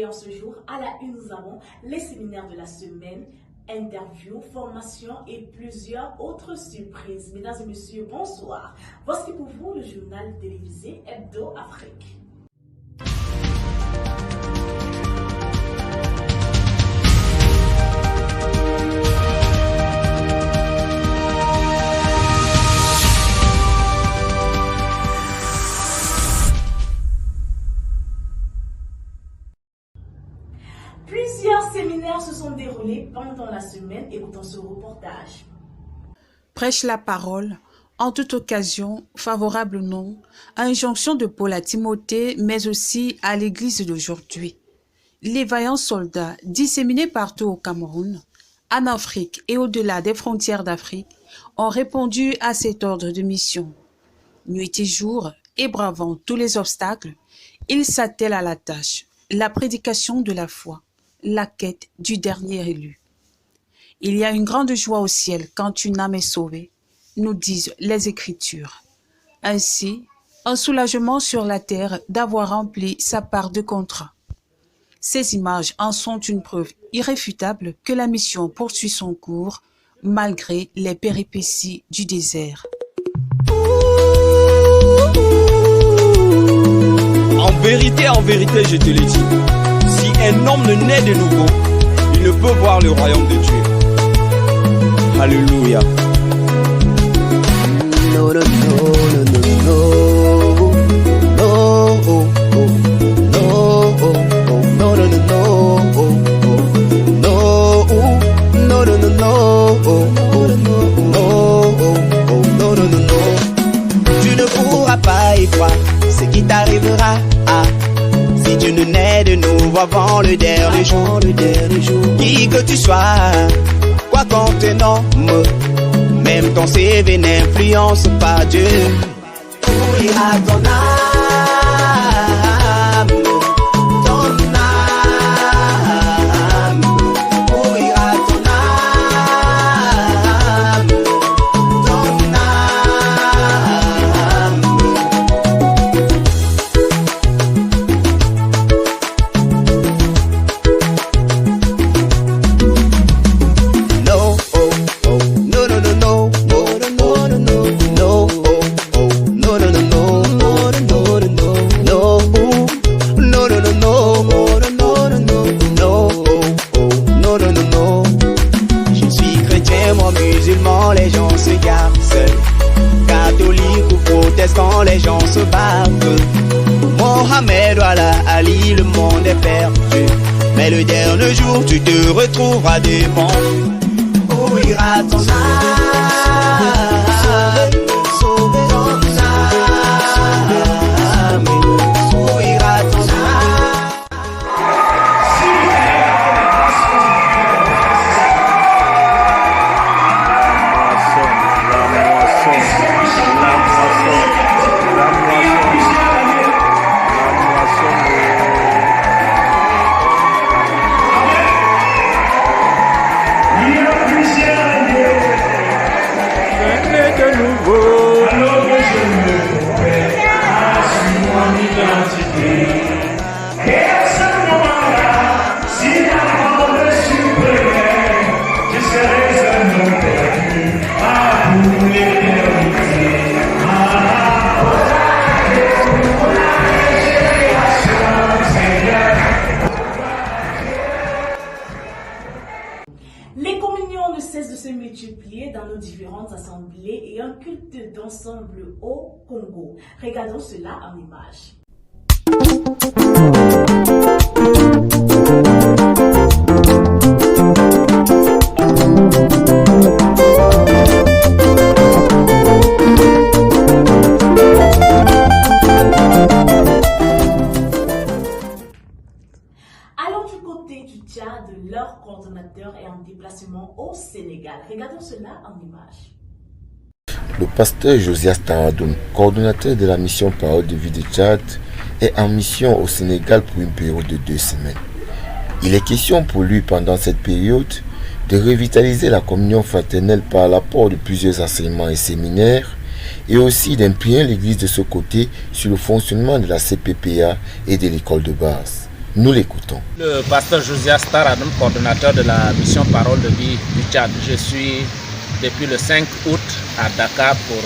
Et en ce jour, à la une, nous avons les séminaires de la semaine, interviews, formations et plusieurs autres surprises. Mesdames et messieurs, bonsoir. Voici pour vous le journal télévisé Hebdo Afrique. Plusieurs séminaires se sont déroulés pendant la semaine. Écoutons ce reportage. Prêche la parole, en toute occasion, favorable ou non, à injonction de Paul à Timothée, mais aussi à l'Église d'aujourd'hui. Les vaillants soldats, disséminés partout au Cameroun, en Afrique et au-delà des frontières d'Afrique, ont répondu à cet ordre de mission. Nuit et jour, et bravant tous les obstacles, ils s'attellent à la tâche, la prédication de la foi, la quête du dernier élu. Il y a une grande joie au ciel quand une âme est sauvée, nous disent les Écritures. Ainsi, un soulagement sur la terre d'avoir rempli sa part de contrat. Ces images en sont une preuve irréfutable que la mission poursuit son cours malgré les péripéties du désert. En vérité, je te le dis, si un homme ne naît de nouveau, il ne peut voir le royaume de Dieu. Alléluia. No, no, no, no, no, no. No, oh, oh. No, oh, oh. No, no, no, no, oh, oh. No, oh. No, no, no, no, oh, oh. No, oh, oh. No, no, no, no. Tu ne pourras pas y croire ce qui t'arrivera. Si tu ne nais de nouveau avant le dernier jour, qui que tu sois, quoi qu'on te nomme, même ton CV n'influence pas Dieu. Où ira ton âme, ton âme? Où ira ton âme, ton âme? No, oh, oh, no, no, no, no. Les gens se gardent seuls. Catholiques ou protestants, les gens se battent. Mohamed, voilà, Ali, le monde est perdu. Mais le dernier jour, tu te retrouveras devant. Où ira ton âme? Sauver ton âme. Où ira ton âme? Les communions ne cessent de se multiplier dans nos différentes assemblées et un culte d'ensemble au Congo. Regardons cela en images. Alors du côté du Tchad, leur coordonnateur est en déplacement au Sénégal. Regardons cela en images. Le pasteur Josias Taradoum, coordonnateur de la mission Parole de vie de Tchad, est en mission au Sénégal pour une période de 2 semaines. Il est question pour lui pendant cette période de revitaliser la communion fraternelle par l'apport de plusieurs enseignements et séminaires et aussi d'impliquer l'Église de ce côté sur le fonctionnement de la CPPA et de l'école de base. Nous l'écoutons. Le pasteur Josias Taradum, coordonnateur de la mission Parole de vie du Tchad. Je suis depuis le 5 août à Dakar pour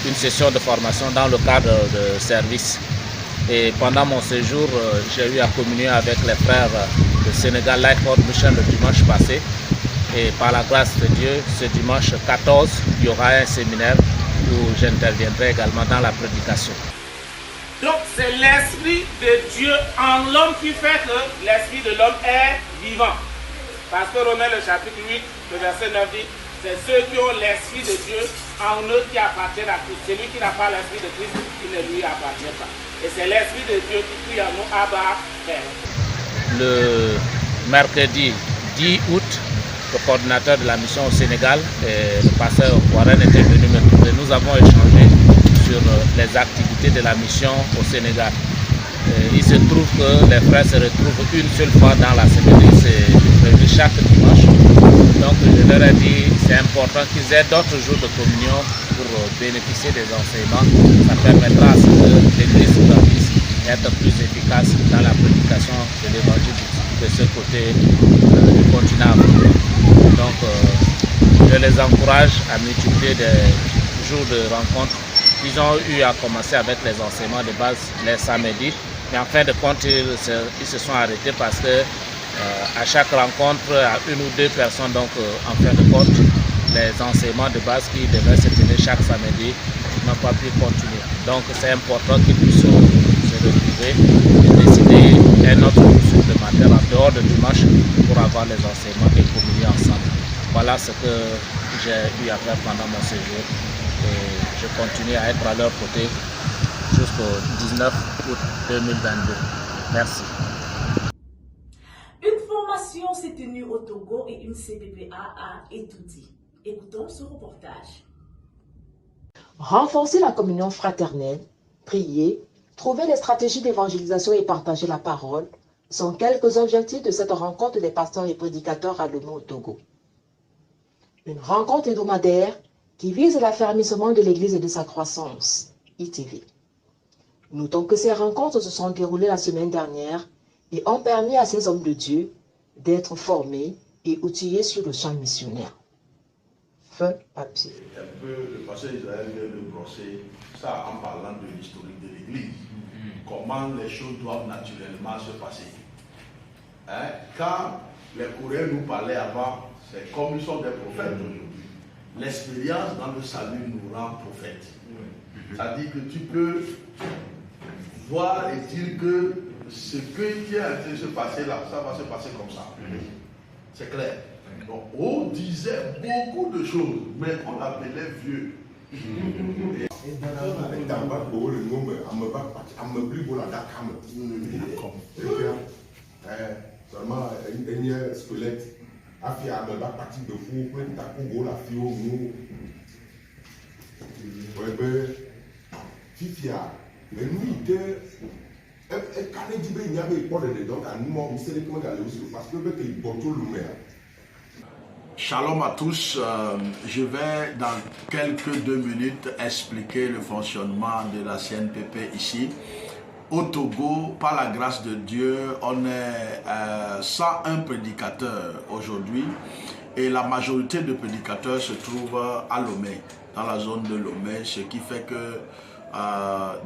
une session de formation dans le cadre de service. Et pendant mon séjour, j'ai eu à communier avec les frères de Sénégal Life World Mission le dimanche passé. Et par la grâce de Dieu, ce dimanche 14, il y aura un séminaire où j'interviendrai également dans la prédication. Donc c'est l'Esprit de Dieu en l'homme qui fait que l'Esprit de l'homme est vivant. Parce que Romains le chapitre 8, le verset 9 dit, c'est ceux qui ont l'Esprit de Dieu en eux qui appartiennent à Christ. Celui qui n'a pas l'Esprit de Christ, il ne lui appartient pas. Et c'est l'Esprit de Dieu qui crie à nous, Abba, Père. Le mercredi 10 août, le coordinateur de la mission au Sénégal, le pasteur Warren était venu me trouver. Nous avons échangé sur les activités de la mission au Sénégal. Il se trouve que les frères se retrouvent une seule fois dans la semaine, c'est prévu chaque dimanche. Donc je leur ai dit c'est important qu'ils aient d'autres jours de communion pour bénéficier des enseignements. Ça permettra à ce que l'Église puisse être plus efficace dans la prédication de l'Évangile de ce côté du continent africain. Donc je les encourage à multiplier des jours de rencontres. Ils ont eu à commencer avec les enseignements de base les samedis, mais en fin de compte, ils se sont arrêtés parce que à chaque rencontre, à une ou deux personnes, donc en fin de compte, les enseignements de base qui devaient se tenir chaque samedi n'ont pas pu continuer. Donc c'est important qu'ils puissent se retrouver et décider un autre jour supplémentaire en dehors de dimanche pour avoir les enseignements et communier ensemble. Voilà ce que j'ai eu à faire pendant mon séjour. Et je continue à être à leur côté jusqu'au 19 août 2022. Merci. Une formation s'est tenue au Togo et une CPPA a étudié. Écoutons ce reportage. Renforcer la communion fraternelle, prier, trouver les stratégies d'évangélisation et partager la parole sont quelques objectifs de cette rencontre des pasteurs et prédicateurs à Lomé au Togo. Une rencontre hebdomadaire qui vise l'affermissement de l'Église et de sa croissance, ITV. Notons que ces rencontres se sont déroulées la semaine dernière et ont permis à ces hommes de Dieu d'être formés et outillés sur le champ missionnaire. Fin papier. Un peu, le pasteur Israël vient de brosser ça en parlant de l'historique de l'Église. Comment les choses doivent naturellement se passer. Hein? Quand les courriers nous parlaient avant, c'est comme ils sont des prophètes aujourd'hui. L'expérience dans le salut nous rend prophètes. C'est-à-dire que tu peux voir et dire que ce qui est en train de se passer là, ça va se passer comme ça. C'est clair. Donc, on disait beaucoup de choses, mais on l'appelait vieux. Seulement, un squelette. Afia me va partir de fou, quand tu as Congo la fille au mou. Ouais, ben, Fifia, mais nous, il était. Quand il dit qu'il y avait pas de donc, à nous, on sait comment aller aussi, parce que il porte le maire. Shalom à tous, je vais dans quelques 2 minutes expliquer le fonctionnement de la CNPP ici. Au Togo, par la grâce de Dieu, on est 101 prédicateurs aujourd'hui et la majorité de prédicateurs se trouvent à Lomé, dans la zone de Lomé, ce qui fait que,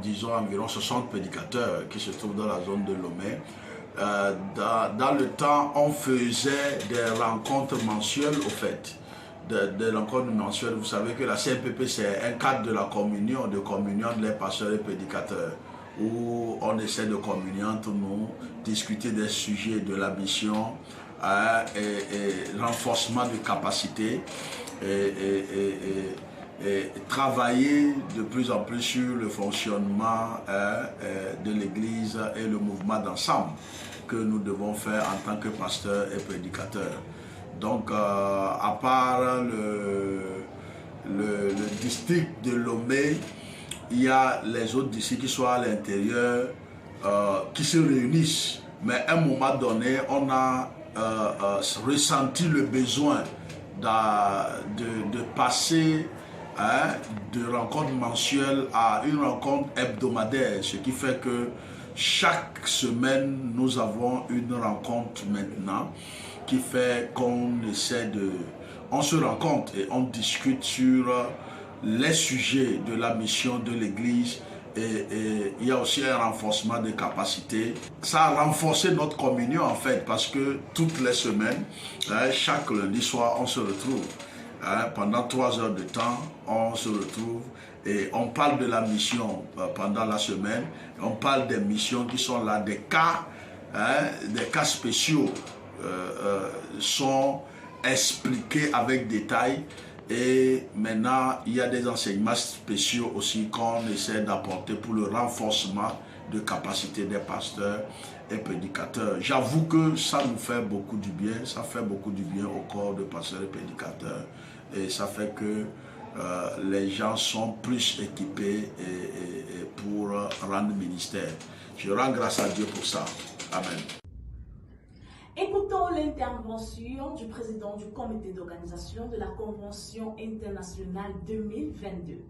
disons, environ 60 prédicateurs qui se trouvent dans la zone de Lomé. Dans le temps, on faisait des rencontres mensuelles au fait. Des rencontres mensuelles, vous savez que la CNPP c'est un cadre de la communion des pasteurs et prédicateurs, où on essaie de communier entre nous, discuter des sujets de la mission et renforcement de capacités et travailler de plus en plus sur le fonctionnement de l'Église et le mouvement d'ensemble que nous devons faire en tant que pasteurs et prédicateurs. Donc, à part le district de Lomé, il y a les autres districts qui sont à l'intérieur, qui se réunissent. Mais à un moment donné, on a ressenti le besoin de passer de rencontre mensuelle à une rencontre hebdomadaire, ce qui fait que chaque semaine, nous avons une rencontre maintenant qui fait qu'on essaie de... On se rencontre et on discute sur les sujets de la mission de l'Église. Et il y a aussi un renforcement des capacités. Ça a renforcé notre communion en fait, parce que toutes les semaines, chaque lundi soir, on se retrouve. Pendant 3 heures de temps, on se retrouve et on parle de la mission pendant la semaine. On parle des missions qui sont là, des cas spéciaux sont expliqués avec détail. Et maintenant, il y a des enseignements spéciaux aussi qu'on essaie d'apporter pour le renforcement de capacité des pasteurs et prédicateurs. J'avoue que ça nous fait beaucoup du bien, ça fait beaucoup du bien au corps de pasteurs et prédicateurs. Et ça fait que les gens sont plus équipés pour rendre ministère. Je rends grâce à Dieu pour ça. Amen. Écoutons l'intervention du président du comité d'organisation de la Convention internationale 2022.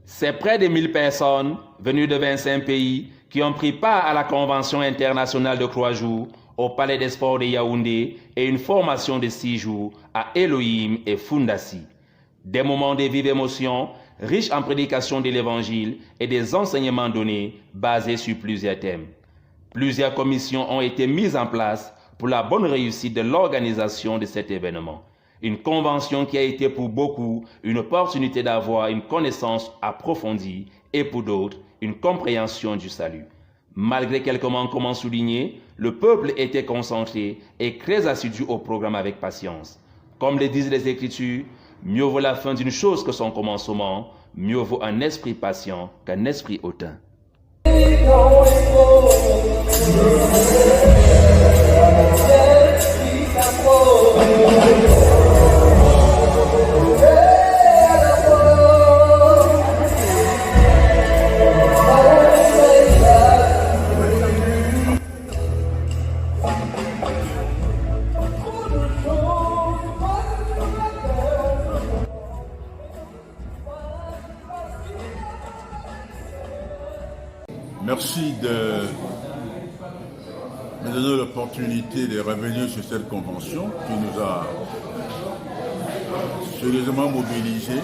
C'est près de 1000 personnes venues de 25 pays qui ont pris part à la Convention internationale de 3 jours au Palais des Sports de Yaoundé et une formation de 6 jours à Elohim et Fundasi. Des moments de vive émotion, riches en prédication de l'Évangile et des enseignements donnés basés sur plusieurs thèmes. Plusieurs commissions ont été mises en place pour la bonne réussite de l'organisation de cet événement. Une convention qui a été pour beaucoup une opportunité d'avoir une connaissance approfondie et pour d'autres une compréhension du salut. Malgré quelques manquements soulignés, le peuple était concentré et très assidu au programme avec patience. Comme le disent les Écritures, mieux vaut la fin d'une chose que son commencement, mieux vaut un esprit patient qu'un esprit hautain. Merci de me donner l'opportunité de revenir sur cette convention qui nous a sérieusement mobilisés.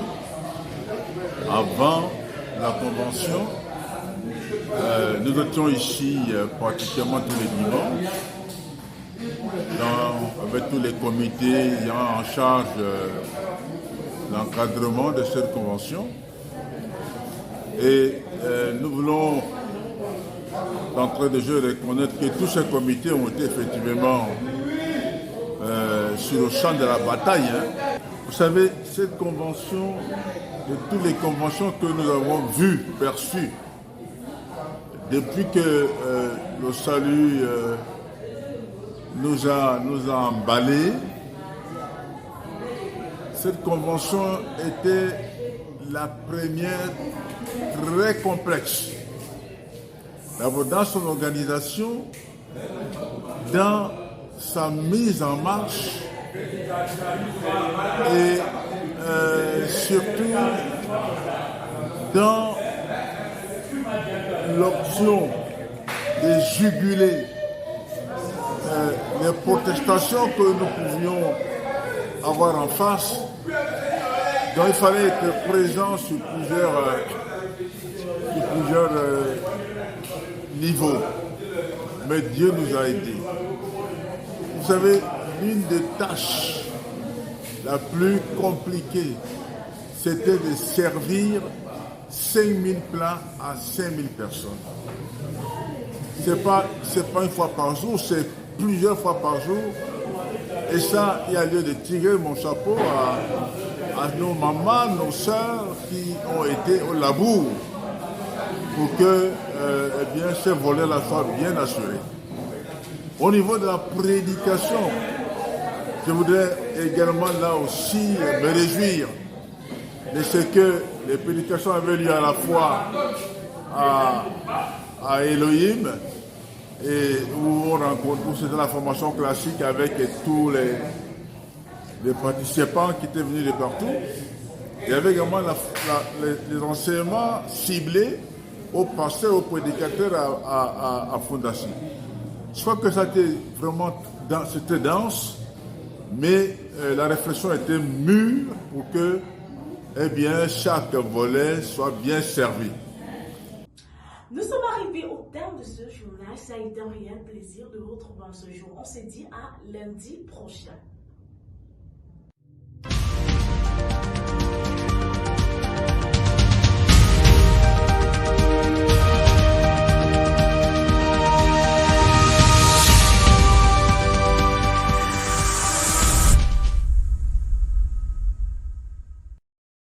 Avant la convention, nous étions ici pratiquement tous les dimanches, avec tous les comités ayant en charge l'encadrement de cette convention. Et nous voulons d'entrée de jeu reconnaître que tous ces comités ont été effectivement sur le champ de la bataille. Vous savez, cette convention, de toutes les conventions que nous avons vues, perçues, depuis que le salut nous a emballés, cette convention était la première très complexe. D'abord dans son organisation, dans sa mise en marche et surtout dans l'option de juguler les protestations que nous pouvions avoir en face. Donc il fallait être présent sur plusieurs niveaux. Mais Dieu nous a aidés. Vous savez, l'une des tâches la plus compliquée, c'était de servir 5000 plats à 5000 personnes. C'est pas une fois par jour, c'est plusieurs fois par jour. Et ça, il y a lieu de tirer mon chapeau à nos mamans, nos sœurs qui ont été au labour pour que ce volet-là soit bien assuré. Au niveau de la prédication, je voudrais également là aussi me réjouir de ce que les prédications avaient lieu à la fois à Elohim, et où on rencontre, où c'était la formation classique avec tous les participants qui étaient venus de partout. Il y avait également les enseignements ciblés aux pasteurs, aux prédicateurs à Fondation. Je crois que ça était vraiment c'était dense, mais la réflexion était mûre pour que chaque volet soit bien servi. Nous sommes arrivés au terme de ce journal. Ça a été un réel plaisir de vous retrouver en ce jour. On se dit à lundi prochain.